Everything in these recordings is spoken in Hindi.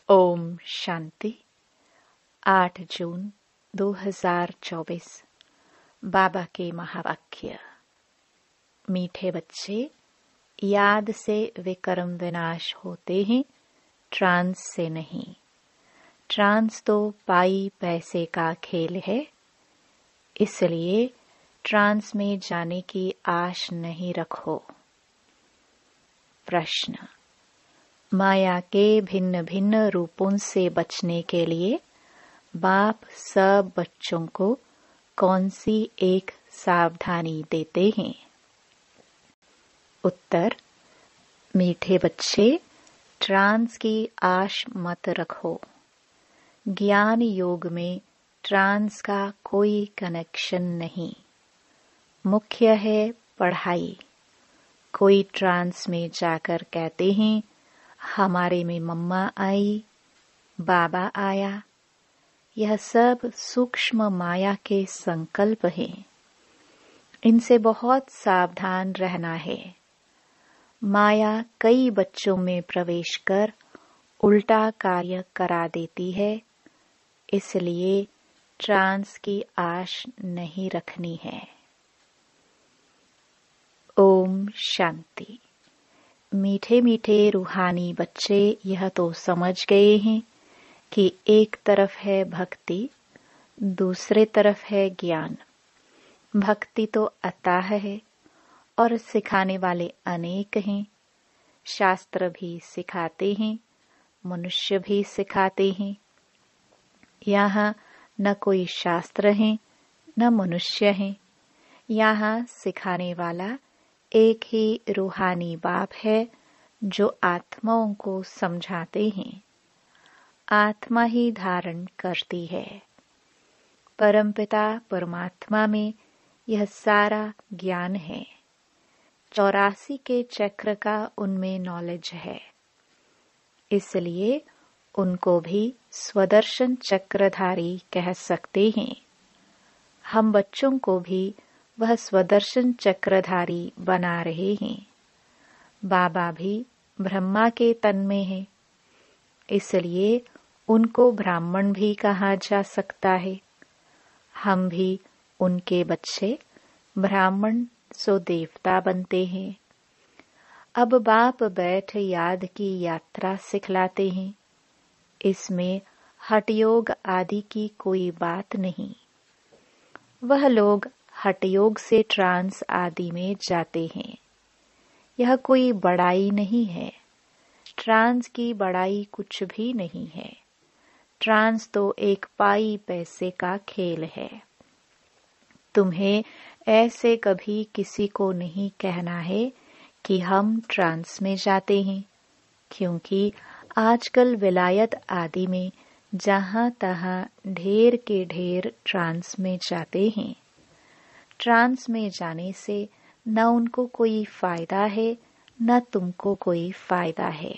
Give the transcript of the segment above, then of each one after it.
ओम शांति। 8 जून 2024। बाबा के महावाक्य। मीठे बच्चे, याद से विकर्म विनाश होते हैं, ट्रांस से नहीं। ट्रांस तो पाई पैसे का खेल है, इसलिए ट्रांस में जाने की आश नहीं रखो। प्रश्न। माया के भिन्न भिन्न रूपों से बचने के लिए बाप सब बच्चों को कौन सी एक सावधानी देते हैं? उत्तर। मीठे बच्चे, ट्रांस की आश मत रखो। ज्ञान योग में ट्रांस का कोई कनेक्शन नहीं। मुख्य है पढ़ाई। कोई ट्रांस में जाकर कहते हैं, हमारे में मम्मा आई, बाबा आया। यह सब सूक्ष्म माया के संकल्प हैं। इनसे बहुत सावधान रहना है। माया कई बच्चों में प्रवेश कर उल्टा कार्य करा देती है, इसलिए ट्रांस की आश नहीं रखनी है। ओम शांति। मीठे मीठे रूहानी बच्चे यह तो समझ गए हैं कि एक तरफ है भक्ति, दूसरे तरफ है ज्ञान। भक्ति तो अथाह है और सिखाने वाले अनेक हैं। शास्त्र भी सिखाते हैं, मनुष्य भी सिखाते हैं। यहाँ न कोई शास्त्र है, न मनुष्य है। यहाँ सिखाने वाला एक ही रूहानी बाप है जो आत्माओं को समझाते हैं। आत्मा ही धारण करती है। परमपिता परमात्मा में यह सारा ज्ञान है। 84 के चक्र का उनमें नॉलेज है, इसलिए उनको भी स्वदर्शन चक्रधारी कह सकते हैं। हम बच्चों को भी वह स्वदर्शन चक्रधारी बना रहे हैं। बाबा भी ब्रह्मा के तन में है, इसलिए उनको ब्राह्मण भी कहा जा सकता है। हम भी उनके बच्चे ब्राह्मण सो देवता बनते हैं। अब बाप बैठ याद की यात्रा सिखलाते हैं। इसमें हठयोग आदि की कोई बात नहीं। वह लोग हठयोग से ट्रांस आदि में जाते हैं। यह कोई बड़ाई नहीं है। ट्रांस की बड़ाई कुछ भी नहीं है। ट्रांस तो एक पाई पैसे का खेल है। तुम्हें ऐसे कभी किसी को नहीं कहना है कि हम ट्रांस में जाते हैं, क्योंकि आजकल विलायत आदि में जहां तहां ढेर के ढेर ट्रांस में जाते हैं। ट्रांस में जाने से न उनको कोई फायदा है, न तुमको कोई फायदा है।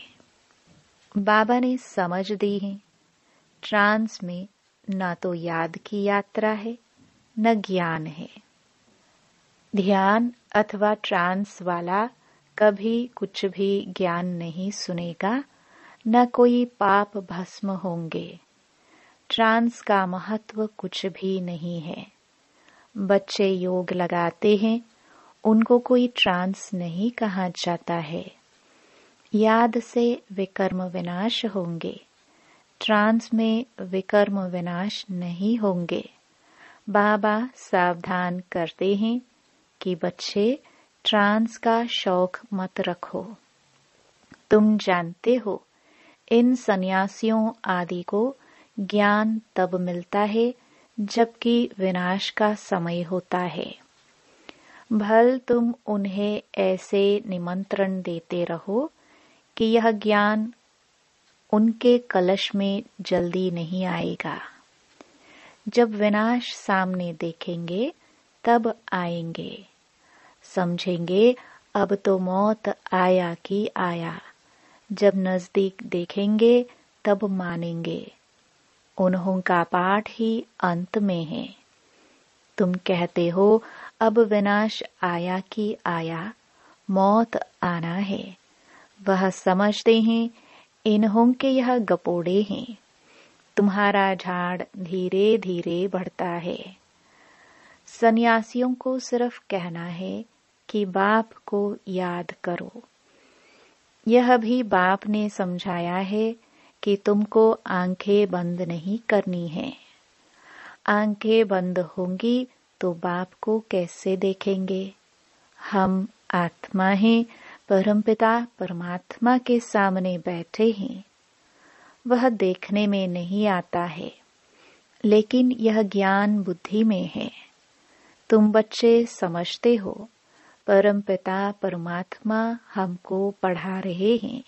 बाबा ने समझ दी है, ट्रांस में न तो याद की यात्रा है, न ज्ञान है। ध्यान अथवा ट्रांस वाला कभी कुछ भी ज्ञान नहीं सुनेगा, न कोई पाप भस्म होंगे। ट्रांस का महत्व कुछ भी नहीं है। बच्चे योग लगाते हैं, उनको कोई ट्रांस नहीं कहा जाता है। याद से विकर्म विनाश होंगे, ट्रांस में विकर्म विनाश नहीं होंगे। बाबा सावधान करते हैं कि बच्चे ट्रांस का शौक मत रखो। तुम जानते हो, इन सन्यासियों आदि को ज्ञान तब मिलता है जबकि विनाश का समय होता है। भल तुम उन्हें ऐसे निमंत्रण देते रहो कि यह ज्ञान उनके कलश में जल्दी नहीं आएगा। जब विनाश सामने देखेंगे तब आएंगे। समझेंगे अब तो मौत आया कि आया। जब नजदीक देखेंगे तब मानेंगे। उन्हों का पाठ ही अंत में है। तुम कहते हो अब विनाश आया कि आया, मौत आना है। वह समझते हैं इन्हों के यह गपोड़े हैं। तुम्हारा झाड़ धीरे धीरे बढ़ता है। सन्यासियों को सिर्फ कहना है कि बाप को याद करो। यह भी बाप ने समझाया है कि तुमको आंखें बंद नहीं करनी है। आंखें बंद होंगी तो बाप को कैसे देखेंगे? हम आत्मा हैं, परमपिता परमात्मा के सामने बैठे हैं। वह देखने में नहीं आता है, लेकिन यह ज्ञान बुद्धि में है। तुम बच्चे समझते हो, परमपिता परमात्मा हमको पढ़ा रहे हैं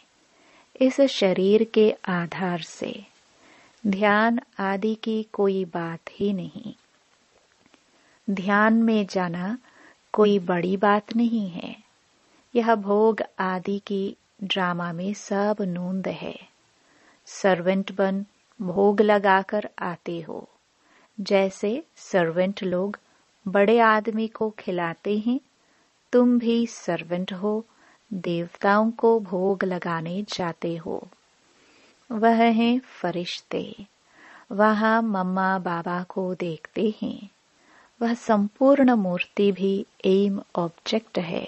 इस शरीर के आधार से। ध्यान आदि की कोई बात ही नहीं। ध्यान में जाना कोई बड़ी बात नहीं है। यह भोग आदि की ड्रामा में सब नोंद है। सर्वेंट बन भोग लगाकर आते हो। जैसे सर्वेंट लोग बड़े आदमी को खिलाते हैं, तुम भी सर्वेंट हो, देवताओं को भोग लगाने जाते हो। वह हैं फरिश्ते। वहाँ मम्मा बाबा को देखते हैं। वह संपूर्ण मूर्ति भी एम ऑब्जेक्ट है।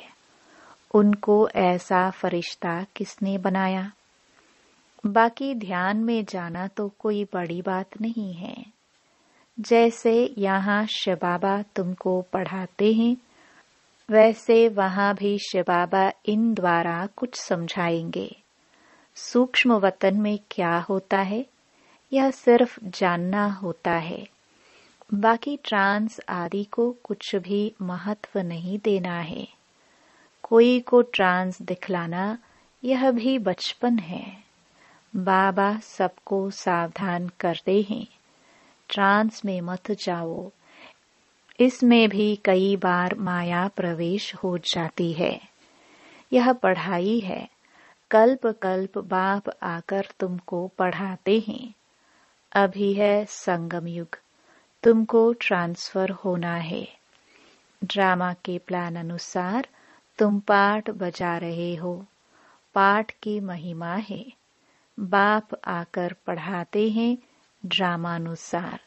उनको ऐसा फरिश्ता किसने बनाया? बाकी ध्यान में जाना तो कोई बड़ी बात नहीं है। जैसे यहाँ शिव बाबा तुमको पढ़ाते हैं, वैसे वहाँ भी शिव बाबा इन द्वारा कुछ समझाएंगे। सूक्ष्म वतन में क्या होता है, यह सिर्फ जानना होता है। बाकी ट्रांस आदि को कुछ भी महत्व नहीं देना है। कोई को ट्रांस दिखलाना यह भी बचपन है। बाबा सबको सावधान करते हैं, ट्रांस में मत जाओ। इसमें भी कई बार माया प्रवेश हो जाती है। यह पढ़ाई है। कल्प कल्प बाप आकर तुमको पढ़ाते हैं। अभी है संगम युग, तुमको ट्रांसफर होना है। ड्रामा के प्लान अनुसार तुम पाठ बजा रहे हो। पाठ की महिमा है। बाप आकर पढ़ाते हैं ड्रामानुसार।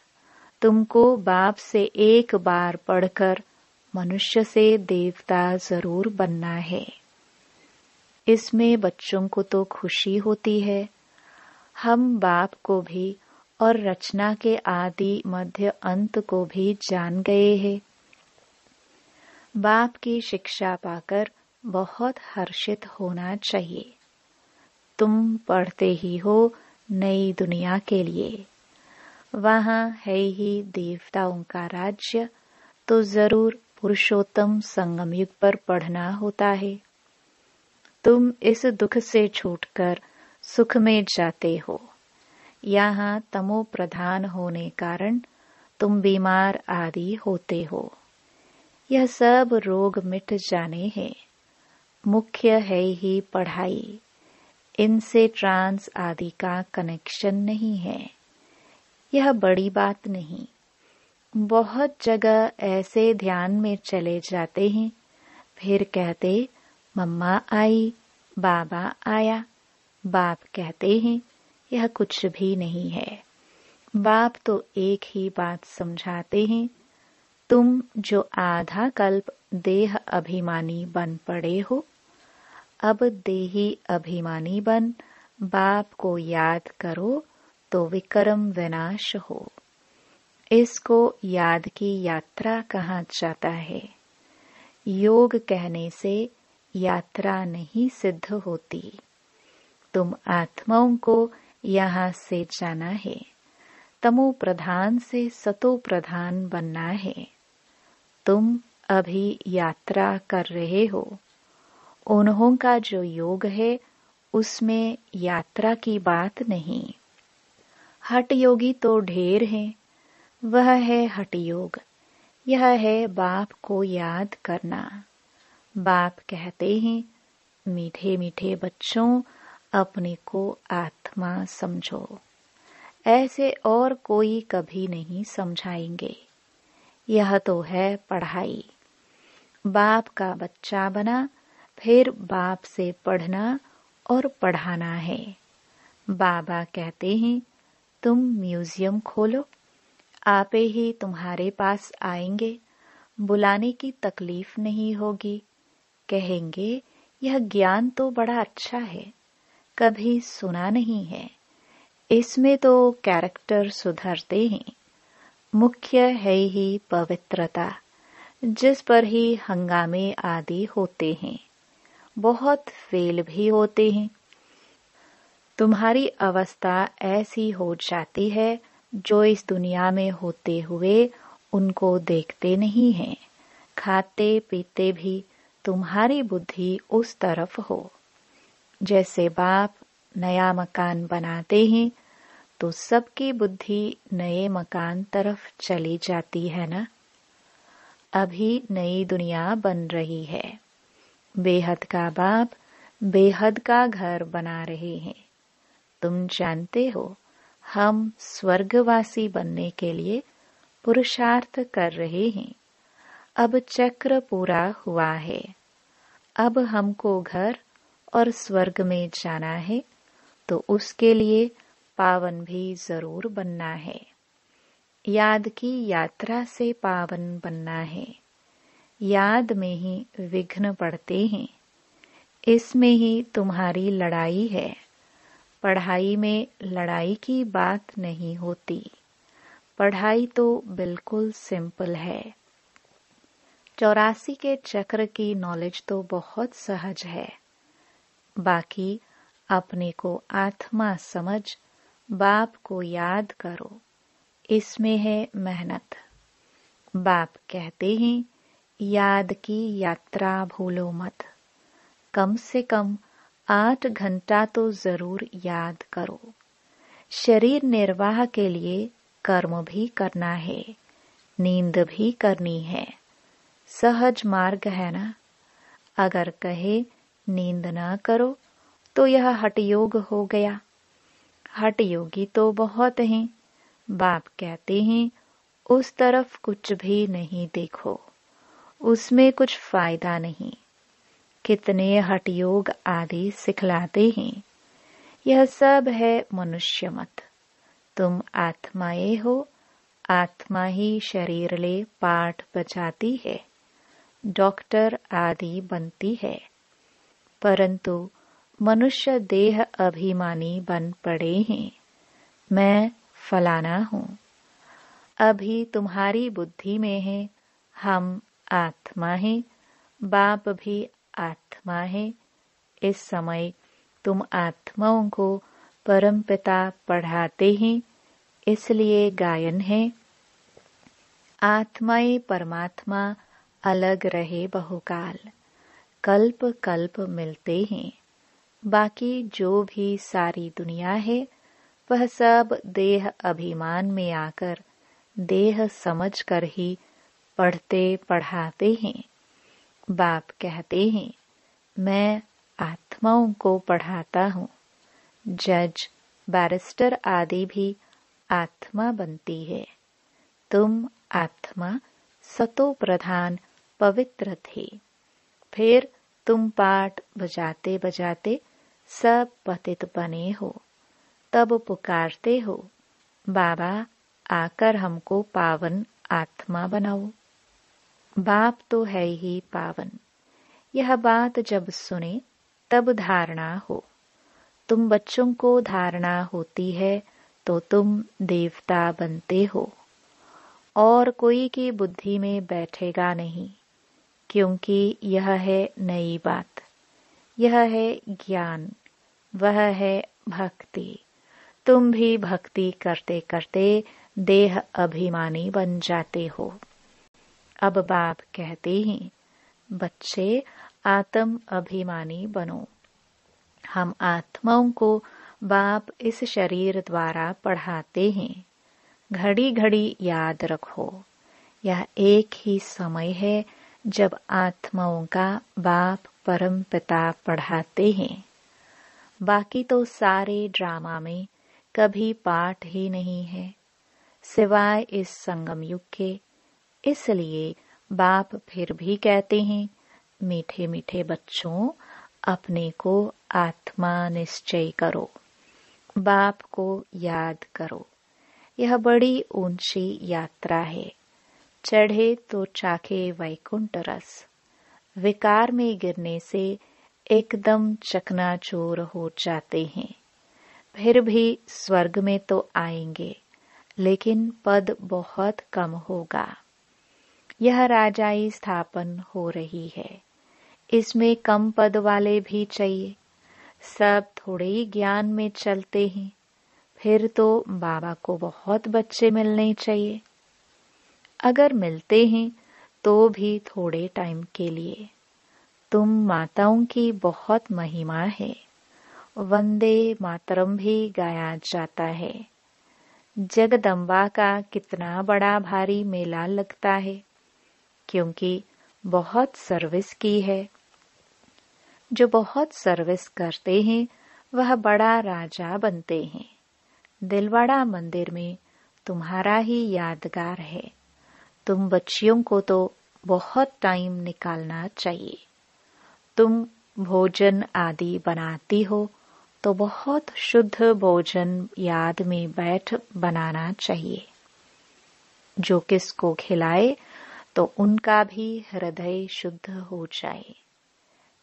तुमको बाप से एक बार पढ़कर मनुष्य से देवता जरूर बनना है। इसमें बच्चों को तो खुशी होती है। हम बाप को भी और रचना के आदि मध्य अंत को भी जान गए हैं। बाप की शिक्षा पाकर बहुत हर्षित होना चाहिए। तुम पढ़ते ही हो नई दुनिया के लिए। वहाँ है ही देवताओं का राज्य, तो जरूर पुरुषोत्तम संगम युग पर पढ़ना होता है। तुम इस दुख से छूटकर सुख में जाते हो। यहाँ तमो प्रधान होने कारण तुम बीमार आदि होते हो। यह सब रोग मिट जाने हैं। मुख्य है ही पढ़ाई। इनसे ट्रांस आदि का कनेक्शन नहीं है। यह बड़ी बात नहीं। बहुत जगह ऐसे ध्यान में चले जाते हैं, फिर कहते मम्मा आई, बाबा आया। बाप कहते हैं यह कुछ भी नहीं है। बाप तो एक ही बात समझाते हैं, तुम जो आधा कल्प देह अभिमानी बन पड़े हो, अब देही अभिमानी बन बाप को याद करो तो विक्रम विनाश हो। इसको याद की यात्रा कहा जाता है। योग कहने से यात्रा नहीं सिद्ध होती। तुम आत्माओं को यहाँ से जाना है। तमो प्रधान से सतो प्रधान बनना है। तुम अभी यात्रा कर रहे हो। उन्हों का जो योग है उसमें यात्रा की बात नहीं। हठ योगी तो ढेर हैं। वह है हठ योग। यह है बाप को याद करना। बाप कहते हैं मीठे मीठे बच्चों, अपने को आत्मा समझो। ऐसे और कोई कभी नहीं समझाएंगे। यह तो है पढ़ाई। बाप का बच्चा बना, फिर बाप से पढ़ना और पढ़ाना है। बाबा कहते हैं तुम म्यूजियम खोलो, आपे ही तुम्हारे पास आएंगे, बुलाने की तकलीफ नहीं होगी। कहेंगे यह ज्ञान तो बड़ा अच्छा है, कभी सुना नहीं है, इसमें तो कैरेक्टर सुधरते हैं। मुख्य है ही पवित्रता, जिस पर ही हंगामे आदि होते हैं, बहुत फेल भी होते हैं। तुम्हारी अवस्था ऐसी हो जाती है जो इस दुनिया में होते हुए उनको देखते नहीं हैं। खाते पीते भी तुम्हारी बुद्धि उस तरफ हो। जैसे बाप नया मकान बनाते हैं तो सबकी बुद्धि नए मकान तरफ चली जाती है ना। अभी नई दुनिया बन रही है, बेहद का बाप बेहद का घर बना रहे हैं। तुम जानते हो हम स्वर्गवासी बनने के लिए पुरुषार्थ कर रहे हैं। अब चक्र पूरा हुआ है, अब हमको घर और स्वर्ग में जाना है, तो उसके लिए पावन भी जरूर बनना है। याद की यात्रा से पावन बनना है। याद में ही विघ्न पड़ते हैं, इसमें ही तुम्हारी लड़ाई है। पढ़ाई में लड़ाई की बात नहीं होती। पढ़ाई तो बिल्कुल सिंपल है। 84 के चक्र की नॉलेज तो बहुत सहज है। बाकी अपने को आत्मा समझ बाप को याद करो, इसमें है मेहनत। बाप कहते हैं याद की यात्रा भूलो मत। कम से कम 8 घंटा तो जरूर याद करो। शरीर निर्वाह के लिए कर्म भी करना है, नींद भी करनी है। सहज मार्ग है ना। अगर कहे नींद ना करो तो यह हठ योग हो गया। हठ योगी तो बहुत हैं। बाप कहते हैं उस तरफ कुछ भी नहीं देखो, उसमें कुछ फायदा नहीं। कितने हठ योग आदि सिखलाते हैं। यह सब है मनुष्य मत। तुम आत्माएं हो, आत्मा ही शरीर ले पाठ बजाती है, डॉक्टर आदि बनती है। परंतु मनुष्य देह अभिमानी बन पड़े हैं। मैं फलाना हूँ। अभी तुम्हारी बुद्धि में है हम आत्मा हैं, बाप भी आत्मा है। इस समय तुम आत्माओं को परमपिता पढ़ाते हैं, इसलिए गायन है आत्माएं परमात्मा अलग रहे बहुकाल, कल्प कल्प मिलते हैं। बाकी जो भी सारी दुनिया है वह सब देह अभिमान में आकर देह समझकर ही पढ़ते पढ़ाते हैं। बाप कहते हैं मैं आत्माओं को पढ़ाता हूँ। जज बैरिस्टर आदि भी आत्मा बनती है। तुम आत्मा सतो प्रधान पवित्र थे, फिर तुम पाठ बजाते बजाते सब पतित बने हो। तब पुकारते हो बाबा आकर हमको पावन आत्मा बनाओ। बाप तो है ही पावन। यह बात जब सुने तब धारणा हो। तुम बच्चों को धारणा होती है तो तुम देवता बनते हो। और कोई की बुद्धि में बैठेगा नहीं, क्योंकि यह है नई बात। यह है ज्ञान, वह है भक्ति। तुम भी भक्ति करते करते देह अभिमानी बन जाते हो। अब बाप कहते हैं बच्चे आत्म अभिमानी बनो। हम आत्माओं को बाप इस शरीर द्वारा पढ़ाते हैं। घड़ी घड़ी याद रखो, यह एक ही समय है जब आत्माओं का बाप परम पिता पढ़ाते हैं। बाकी तो सारे ड्रामा में कभी पाठ ही नहीं है, सिवाय इस संगम युग के। इसलिए बाप फिर भी कहते हैं मीठे मीठे बच्चों, अपने को आत्मा निश्चय करो। बाप को याद करो। यह बड़ी ऊंची यात्रा है। चढ़े तो चाखे वैकुंठ रस। विकार में गिरने से एकदम चकनाचूर हो जाते हैं। फिर भी स्वर्ग में तो आएंगे, लेकिन पद बहुत कम होगा। यह राजाई स्थापन हो रही है, इसमें कम पद वाले भी चाहिए। सब थोड़े ही ज्ञान में चलते हैं, फिर तो बाबा को बहुत बच्चे मिलने चाहिए। अगर मिलते हैं तो भी थोड़े टाइम के लिए। तुम माताओं की बहुत महिमा है। वंदे मातरम भी गाया जाता है। जगदम्बा का कितना बड़ा भारी मेला लगता है, क्योंकि बहुत सर्विस की है। जो बहुत सर्विस करते हैं वह बड़ा राजा बनते हैं। दिलवाड़ा मंदिर में तुम्हारा ही यादगार है। तुम बच्चियों को तो बहुत टाइम निकालना चाहिए। तुम भोजन आदि बनाती हो तो बहुत शुद्ध भोजन याद में बैठ बनाना चाहिए। जो किसको खिलाए तो उनका भी हृदय शुद्ध हो जाए।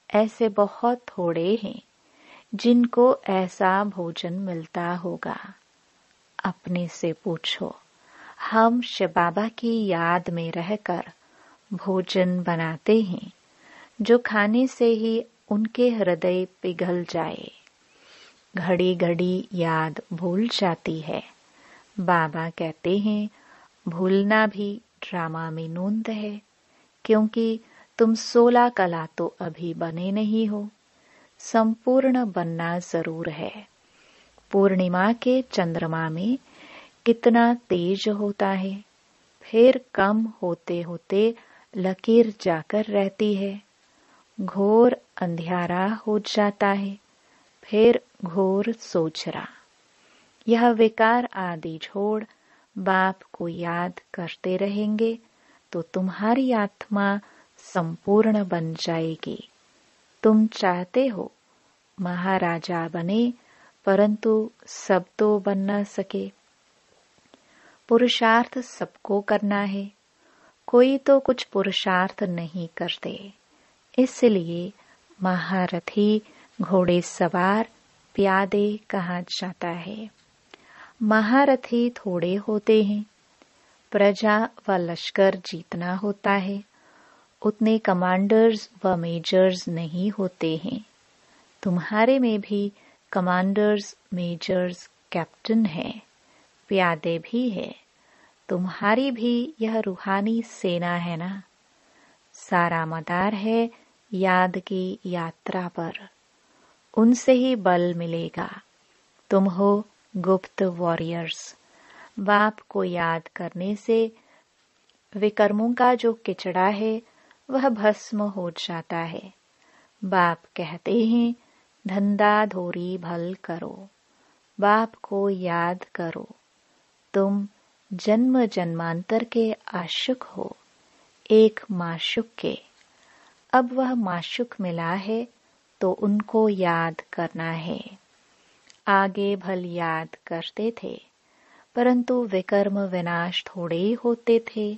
ऐसे बहुत थोड़े हैं जिनको ऐसा भोजन मिलता होगा। अपने से पूछो, हम शिव बाबा की याद में रहकर भोजन बनाते हैं जो खाने से ही उनके हृदय पिघल जाए। घड़ी घड़ी याद भूल जाती है। बाबा कहते हैं भूलना भी ड्रामा में नूंद है, क्योंकि तुम 16 कला तो अभी बने नहीं हो। संपूर्ण बनना जरूर है। पूर्णिमा के चंद्रमा में कितना तेज होता है, फिर कम होते होते लकीर जाकर रहती है। घोर अंधियारा हो जाता है, फिर घोर सोचरा। यह विकार आदि छोड़ बाप को याद करते रहेंगे तो तुम्हारी आत्मा संपूर्ण बन जाएगी। तुम चाहते हो महाराजा बने, परंतु सब तो बन न सके। पुरुषार्थ सबको करना है, कोई तो कुछ पुरुषार्थ नहीं करते। इसलिए महारथी, घोड़े सवार, प्यादे कहा जाता है। महारथी थोड़े होते हैं। प्रजा व लश्कर जीतना होता है, उतने कमांडर्स व मेजर्स नहीं होते हैं। तुम्हारे में भी कमांडर्स, मेजर्स, कैप्टन है, प्यादे भी है। तुम्हारी भी यह रूहानी सेना है ना। सारा मदार है याद की यात्रा पर। उनसे ही बल मिलेगा। तुम हो गुप्त वॉरियर्स। बाप को याद करने से विकर्मों का जो किचड़ा है वह भस्म हो जाता है। बाप कहते हैं धंधा धोरी भल करो। बाप को याद करो। तुम जन्म जन्मांतर के आशुक हो, एक माशुक के। अब वह माशुक मिला है तो उनको याद करना है। आगे भल याद करते थे, परंतु विकर्म विनाश थोड़े ही होते थे।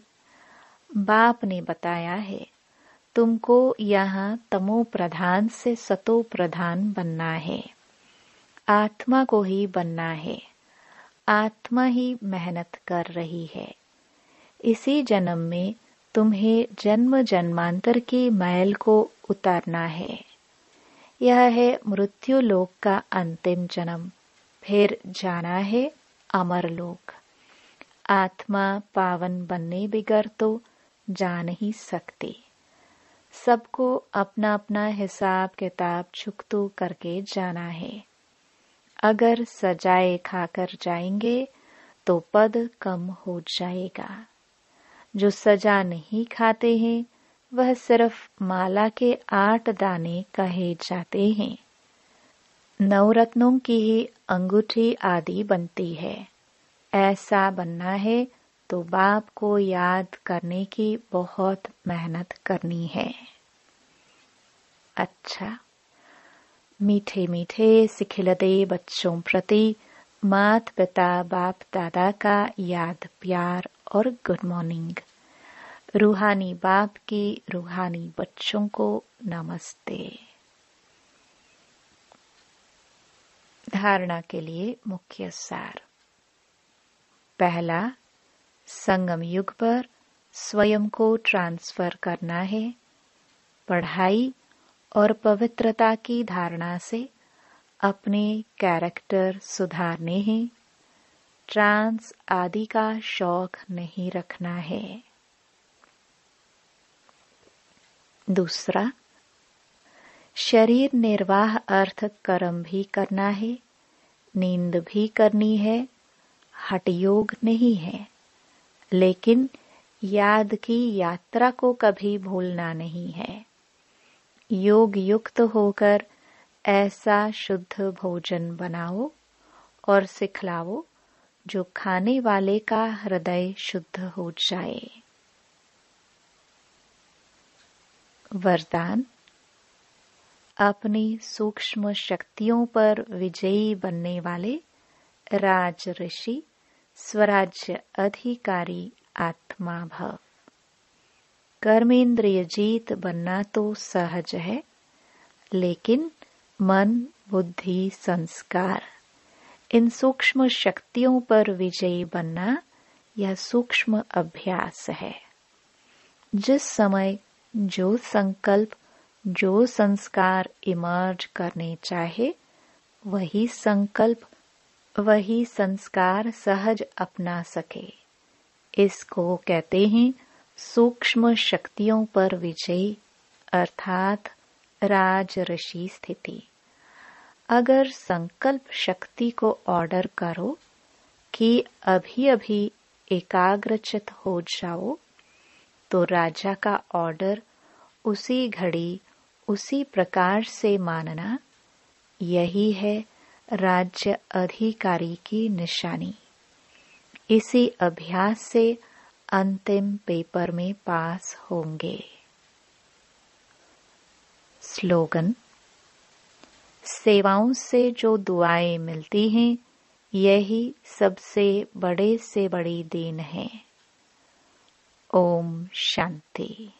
बाप ने बताया है तुमको यहाँ तमो प्रधान से सतो प्रधान बनना है। आत्मा को ही बनना है। आत्मा ही मेहनत कर रही है। इसी जन्म में तुम्हें जन्म जन्मांतर की मैल को उतारना है। यह है मृत्यु लोक का अंतिम जन्म, फिर जाना है अमर लोक। आत्मा पावन बनने बिगर तो जा नहीं सकती। सबको अपना अपना हिसाब किताब चुकतू करके जाना है। अगर सजाए खाकर जाएंगे तो पद कम हो जाएगा। जो सजा नहीं खाते हैं वह सिर्फ माला के 8 दाने कहे जाते हैं। नवरत्नों की ही अंगूठी आदि बनती है। ऐसा बनना है तो बाप को याद करने की बहुत मेहनत करनी है। अच्छा, मीठे मीठे सिखिलते बच्चों प्रति मात पिता बाप दादा का याद प्यार और गुड मॉर्निंग। रूहानी बाप की रूहानी बच्चों को नमस्ते। धारणा के लिए मुख्य सार। पहला, संगम युग पर स्वयं को ट्रांसफर करना है। पढ़ाई और पवित्रता की धारणा से अपने कैरेक्टर सुधारने हैं। ट्रांस आदि का शौक नहीं रखना है। दूसरा, शरीर निर्वाह अर्थ कर्म भी करना है, नींद भी करनी है, हठयोग नहीं है, लेकिन याद की यात्रा को कभी भूलना नहीं है। योग युक्त होकर ऐसा शुद्ध भोजन बनाओ और सिखलाओ जो खाने वाले का हृदय शुद्ध हो जाए। वरदान, अपनी सूक्ष्म शक्तियों पर विजयी बनने वाले राज ऋषि स्वराज्य अधिकारी आत्मा भव। कर्मेंद्रिय जीत बनना तो सहज है, लेकिन मन बुद्धि संस्कार इन सूक्ष्म शक्तियों पर विजयी बनना यह सूक्ष्म अभ्यास है। जिस समय जो संकल्प जो संस्कार इमर्ज करने चाहे, वही संकल्प वही संस्कार सहज अपना सके, इसको कहते हैं सूक्ष्म शक्तियों पर विजय अर्थात राज ऋषि स्थिति। अगर संकल्प शक्ति को ऑर्डर करो कि अभी अभी एकाग्रचित हो जाओ, तो राजा का ऑर्डर उसी घड़ी उसी प्रकार से मानना, यही है राज्य अधिकारी की निशानी। इसी अभ्यास से अंतिम पेपर में पास होंगे। स्लोगन, सेवाओं से जो दुआएं मिलती हैं, यही सबसे बड़े से बड़ी देन है। ओम शांति।